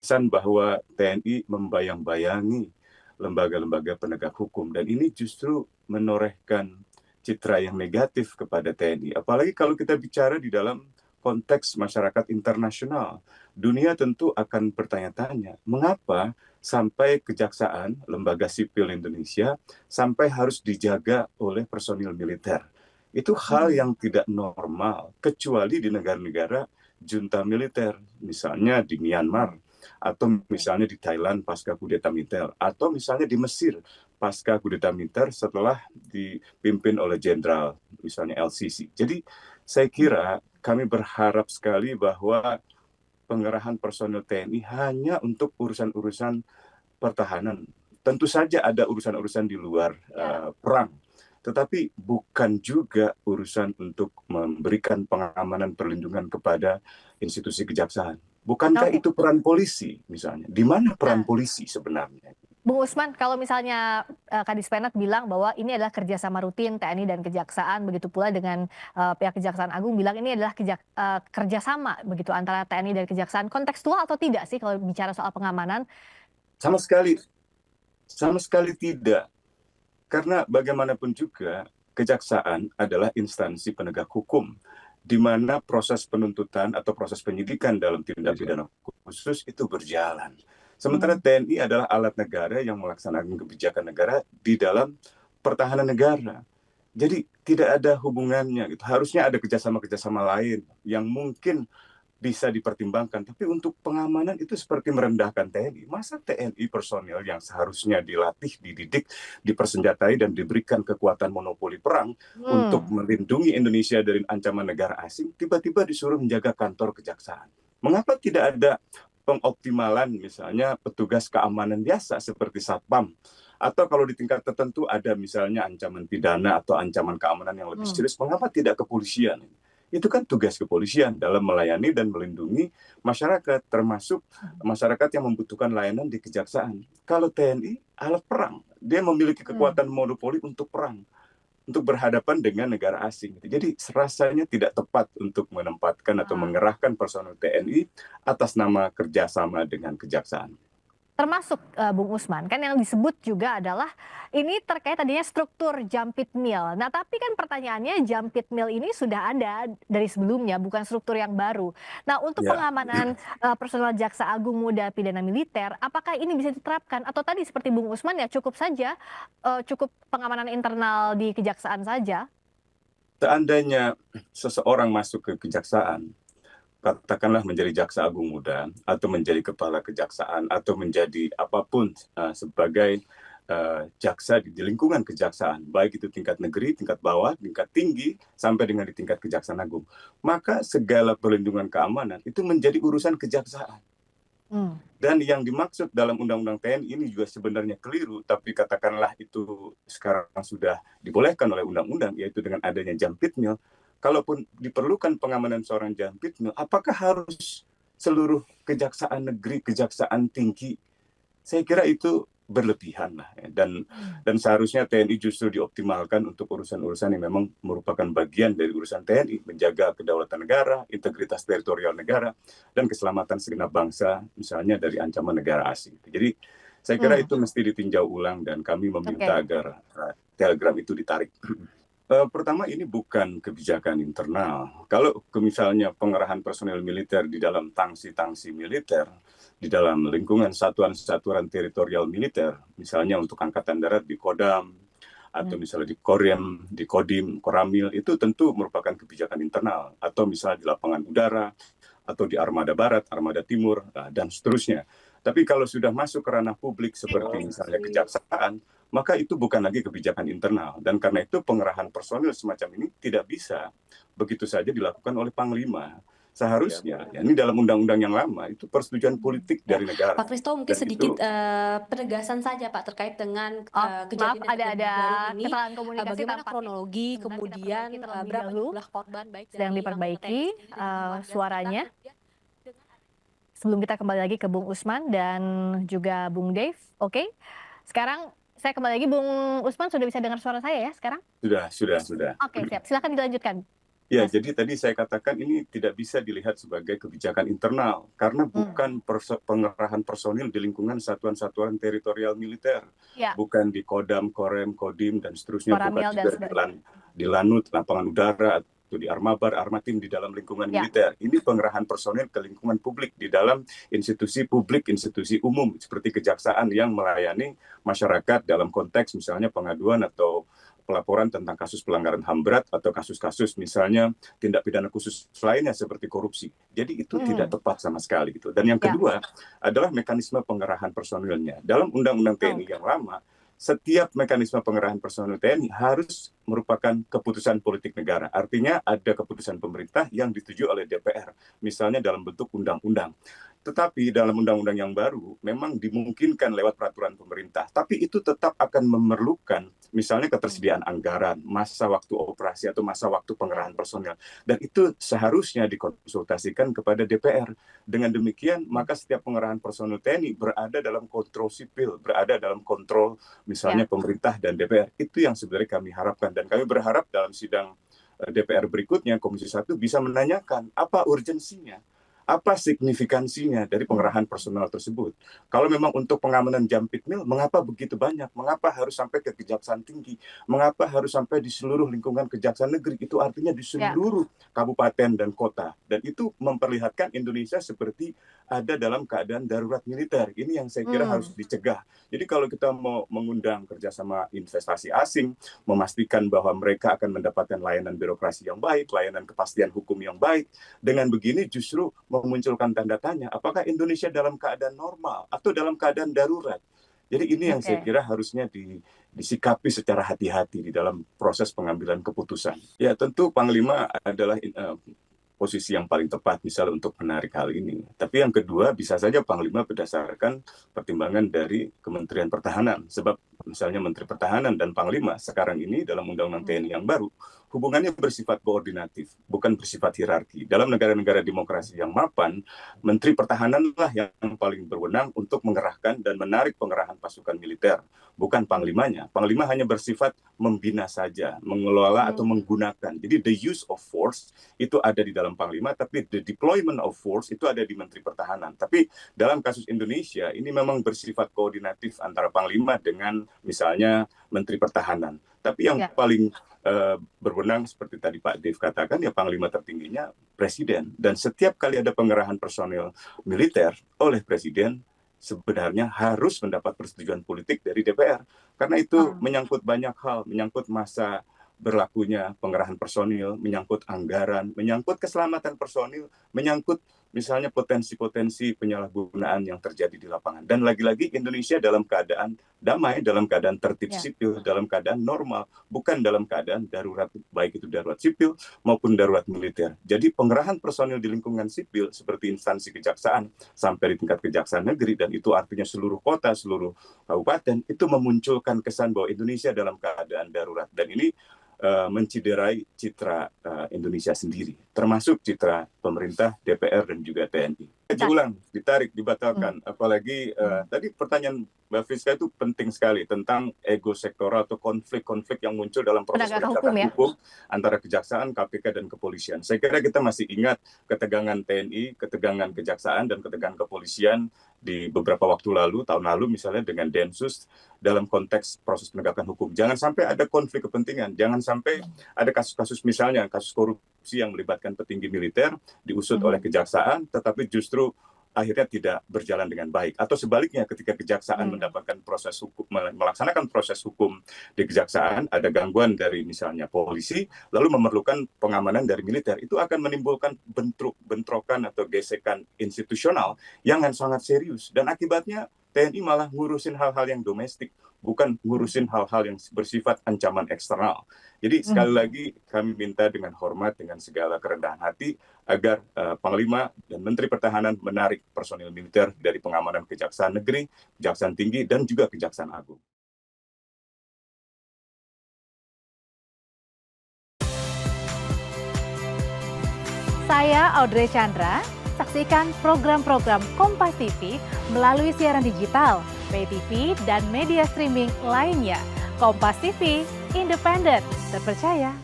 kesan bahwa TNI membayang-bayangi lembaga-lembaga penegak hukum, dan ini justru menorehkan citra yang negatif kepada TNI. Apalagi kalau kita bicara di dalam konteks masyarakat internasional, dunia tentu akan bertanya-tanya, mengapa sampai kejaksaan, lembaga sipil Indonesia, sampai harus dijaga oleh personil militer. Itu hal yang tidak normal, kecuali di negara-negara junta militer, misalnya di Myanmar, atau misalnya di Thailand pasca kudeta militer, atau misalnya di Mesir pasca kudeta militer setelah dipimpin oleh jenderal, misalnya LCC. Jadi saya kira kami berharap sekali bahwa pengerahan personil TNI hanya untuk urusan-urusan pertahanan. Tentu saja ada urusan-urusan di luar perang, tetapi bukan juga urusan untuk memberikan pengamanan perlindungan kepada institusi kejaksaan. Bukankah Oke. itu peran polisi misalnya? Di mana peran Nah, polisi sebenarnya? Bung Usman, kalau misalnya Kadis Penat bilang bahwa ini adalah kerjasama rutin TNI dan Kejaksaan, begitu pula dengan pihak Kejaksaan Agung bilang ini adalah kerjasama begitu antara TNI dan Kejaksaan, kontekstual atau tidak sih kalau bicara soal pengamanan? Sama sekali tidak. Karena bagaimanapun juga kejaksaan adalah instansi penegak hukum, di mana proses penuntutan atau proses penyidikan dalam tindak pidana khusus itu berjalan. Sementara TNI adalah alat negara yang melaksanakan kebijakan negara di dalam pertahanan negara. Jadi tidak ada hubungannya gitu. Harusnya ada kerjasama-kerjasama lain yang mungkin bisa dipertimbangkan. Tapi untuk pengamanan itu seperti merendahkan TNI. Masa TNI personil yang seharusnya dilatih, dididik, dipersenjatai, dan diberikan kekuatan monopoli perang untuk melindungi Indonesia dari ancaman negara asing, tiba-tiba disuruh menjaga kantor kejaksaan. Mengapa tidak ada pengoptimalan misalnya petugas keamanan biasa seperti Satpam? Atau kalau di tingkat tertentu ada misalnya ancaman pidana atau ancaman keamanan yang lebih serius, mengapa tidak kepolisian? Itu kan tugas kepolisian dalam melayani dan melindungi masyarakat, termasuk masyarakat yang membutuhkan layanan di kejaksaan. Kalau TNI, alat perang. Dia memiliki kekuatan monopoli untuk perang, untuk berhadapan dengan negara asing. Jadi rasanya tidak tepat untuk menempatkan atau mengerahkan personel TNI atas nama kerjasama dengan kejaksaan. Termasuk Bung Usman, kan yang disebut juga adalah ini terkait tadinya struktur Jampit Mil. Nah, tapi kan pertanyaannya Jampit Mil ini sudah ada dari sebelumnya, bukan struktur yang baru. Nah, untuk pengamanan personel Jaksa Agung Muda Pidana Militer, apakah ini bisa diterapkan? Atau tadi seperti Bung Usman ya cukup saja, cukup pengamanan internal di kejaksaan saja? Seandainya seseorang masuk ke kejaksaan, katakanlah menjadi jaksa agung muda, atau menjadi kepala kejaksaan, atau menjadi apapun sebagai jaksa di lingkungan kejaksaan, baik itu tingkat negeri, tingkat bawah, tingkat tinggi, sampai dengan di tingkat kejaksaan agung. Maka segala perlindungan keamanan itu menjadi urusan kejaksaan. Dan yang dimaksud dalam Undang-Undang TNI ini juga sebenarnya keliru, tapi katakanlah itu sekarang sudah dibolehkan oleh undang-undang, yaitu dengan adanya Jampitmil. Kalaupun diperlukan pengamanan seorang Jampitmil, apakah harus seluruh kejaksaan negeri, kejaksaan tinggi? Saya kira itu berlebihan lah, ya. Dan seharusnya TNI justru dioptimalkan untuk urusan-urusan yang memang merupakan bagian dari urusan TNI, menjaga kedaulatan negara, integritas teritorial negara, dan keselamatan segenap bangsa, misalnya dari ancaman negara asing. Jadi saya kira itu mesti ditinjau ulang, dan kami meminta agar telegram itu ditarik. Pertama, ini bukan kebijakan internal. Kalau misalnya pengerahan personel militer di dalam tangsi-tangsi militer, di dalam lingkungan satuan-satuan teritorial militer, misalnya untuk Angkatan Darat di Kodam, atau misalnya di Korem, di Kodim, Koramil, itu tentu merupakan kebijakan internal. Atau misalnya di lapangan udara, atau di Armada Barat, Armada Timur, dan seterusnya. Tapi kalau sudah masuk ke ranah publik seperti misalnya kejaksaan, maka itu bukan lagi kebijakan internal. Dan karena itu pengerahan personil semacam ini tidak bisa begitu saja dilakukan oleh Panglima. Seharusnya, ya, ini dalam undang-undang yang lama, itu persetujuan politik dari negara. Pak Kristo, mungkin sedikit penegasan saja Pak terkait dengan kejadian ada baru ini. kesalahan komunikasi, Bagaimana kronologi, kemudian berapa jumlah korban baik sedang diperbaiki suaranya. Sebelum kita kembali lagi ke Bung Usman dan juga Bung Dave, oke? Sekarang saya kembali lagi, Bung Usman sudah bisa dengar suara saya ya sekarang? Sudah. Oke, siap. Silakan dilanjutkan. Ya, Mas. jadi tadi saya katakan ini tidak bisa dilihat sebagai kebijakan internal karena bukan pengerahan personil di lingkungan satuan-satuan teritorial militer, Ya, bukan di Kodam, Korem, Kodim dan seterusnya, bukan Koramil dan juga sebagainya. di Lanut, lapangan udara atau di Armabar, Armatim di dalam lingkungan Ya, militer. Ini pengerahan personil ke lingkungan publik di dalam institusi publik, institusi umum seperti kejaksaan yang melayani masyarakat dalam konteks misalnya pengaduan atau pelaporan tentang kasus pelanggaran HAM berat atau kasus-kasus misalnya tindak pidana khusus lainnya seperti korupsi. Jadi itu tidak tepat sama sekali gitu. Dan yang ya, kedua adalah mekanisme pengerahan personilnya. Dalam Undang-Undang TNI yang lama, setiap mekanisme pengerahan personil TNI harus merupakan keputusan politik negara. Artinya ada keputusan pemerintah yang disetujui oleh DPR, misalnya dalam bentuk undang-undang. Tetapi dalam undang-undang yang baru memang dimungkinkan lewat peraturan pemerintah. Tapi itu tetap akan memerlukan misalnya ketersediaan anggaran, masa waktu operasi atau masa waktu pengerahan personil. Dan itu seharusnya dikonsultasikan kepada DPR. Dengan demikian, maka setiap pengerahan personil TNI berada dalam kontrol sipil, berada dalam kontrol misalnya pemerintah dan DPR. Itu yang sebenarnya kami harapkan. Dan kami berharap dalam sidang DPR berikutnya, Komisi 1 bisa menanyakan apa urgensinya, apa signifikansinya dari pengerahan personal tersebut. Kalau memang untuk pengamanan Jampitmil, mengapa begitu banyak? Mengapa harus sampai ke Kejaksaan Tinggi? Mengapa harus sampai di seluruh lingkungan Kejaksaan Negeri? Itu artinya di seluruh kabupaten dan kota. Dan itu memperlihatkan Indonesia seperti ada dalam keadaan darurat militer. Ini yang saya kira harus dicegah. Jadi kalau kita mau mengundang kerjasama investasi asing, memastikan bahwa mereka akan mendapatkan layanan birokrasi yang baik, layanan kepastian hukum yang baik, dengan begini justru memunculkan tanda tanya, apakah Indonesia dalam keadaan normal atau dalam keadaan darurat? Jadi ini yang saya kira harusnya disikapi secara hati-hati di dalam proses pengambilan keputusan. Ya tentu Panglima adalah posisi yang paling tepat misalnya untuk menarik hal ini. Tapi yang kedua bisa saja Panglima berdasarkan pertimbangan dari Kementerian Pertahanan. Sebab misalnya Menteri Pertahanan dan Panglima sekarang ini dalam Undang-Undang TNI yang baru, hubungannya bersifat koordinatif, bukan bersifat hierarki. Dalam negara-negara demokrasi yang mapan, Menteri Pertahananlah yang paling berwenang untuk mengerahkan dan menarik pengerahan pasukan militer, bukan Panglimanya. Panglima hanya bersifat membina saja, mengelola atau menggunakan. Jadi the use of force itu ada di dalam Panglima, tapi the deployment of force itu ada di Menteri Pertahanan. Tapi dalam kasus Indonesia, ini memang bersifat koordinatif antara Panglima dengan misalnya Menteri Pertahanan. Tapi yang paling berwenang seperti tadi Pak Dev katakan, ya Panglima tertingginya Presiden. Dan setiap kali ada pengerahan personil militer oleh Presiden, sebenarnya harus mendapat persetujuan politik dari DPR. Karena itu menyangkut banyak hal, menyangkut masa berlakunya pengerahan personil, menyangkut anggaran, menyangkut keselamatan personil, menyangkut misalnya potensi-potensi penyalahgunaan yang terjadi di lapangan. Dan lagi-lagi Indonesia dalam keadaan damai, dalam keadaan tertib sipil, dalam keadaan normal, bukan dalam keadaan darurat, baik itu darurat sipil maupun darurat militer. Jadi pengerahan personil di lingkungan sipil seperti instansi kejaksaan sampai di tingkat kejaksaan negeri, dan itu artinya seluruh kota, seluruh kabupaten, itu memunculkan kesan bahwa Indonesia dalam keadaan darurat. Dan ini menciderai citra Indonesia sendiri, termasuk citra pemerintah, DPR, dan juga TNI. Ulang, ditarik, dibatalkan. Apalagi tadi pertanyaan Mbak Friska itu penting sekali tentang ego sektoral atau konflik-konflik yang muncul dalam proses penegakan hukum antara kejaksaan, KPK, dan kepolisian. Saya kira kita masih ingat ketegangan TNI, ketegangan kejaksaan, dan ketegangan kepolisian di beberapa waktu lalu, tahun lalu misalnya dengan Densus dalam konteks proses penegakan hukum. Jangan sampai ada konflik kepentingan, jangan sampai ada kasus-kasus misalnya kasus korupsi yang melibatkan petinggi militer diusut oleh kejaksaan, tetapi justru akhirnya tidak berjalan dengan baik. Atau sebaliknya, ketika kejaksaan mendapatkan proses hukum, melaksanakan proses hukum di kejaksaan, ada gangguan dari misalnya polisi, lalu memerlukan pengamanan dari militer, itu akan menimbulkan bentrokan atau gesekan institusional yang sangat serius. Dan akibatnya TNI malah ngurusin hal-hal yang domestik, bukan ngurusin hal-hal yang bersifat ancaman eksternal. Jadi sekali lagi kami minta dengan hormat, dengan segala kerendahan hati, agar Panglima dan Menteri Pertahanan menarik personil militer dari pengamanan Kejaksaan Negeri, Kejaksaan Tinggi, dan juga Kejaksaan Agung. Saya Audrey Chandra. Saksikan program-program Kompas TV melalui siaran digital, pay TV, dan media streaming lainnya. Kompas TV, independen, terpercaya,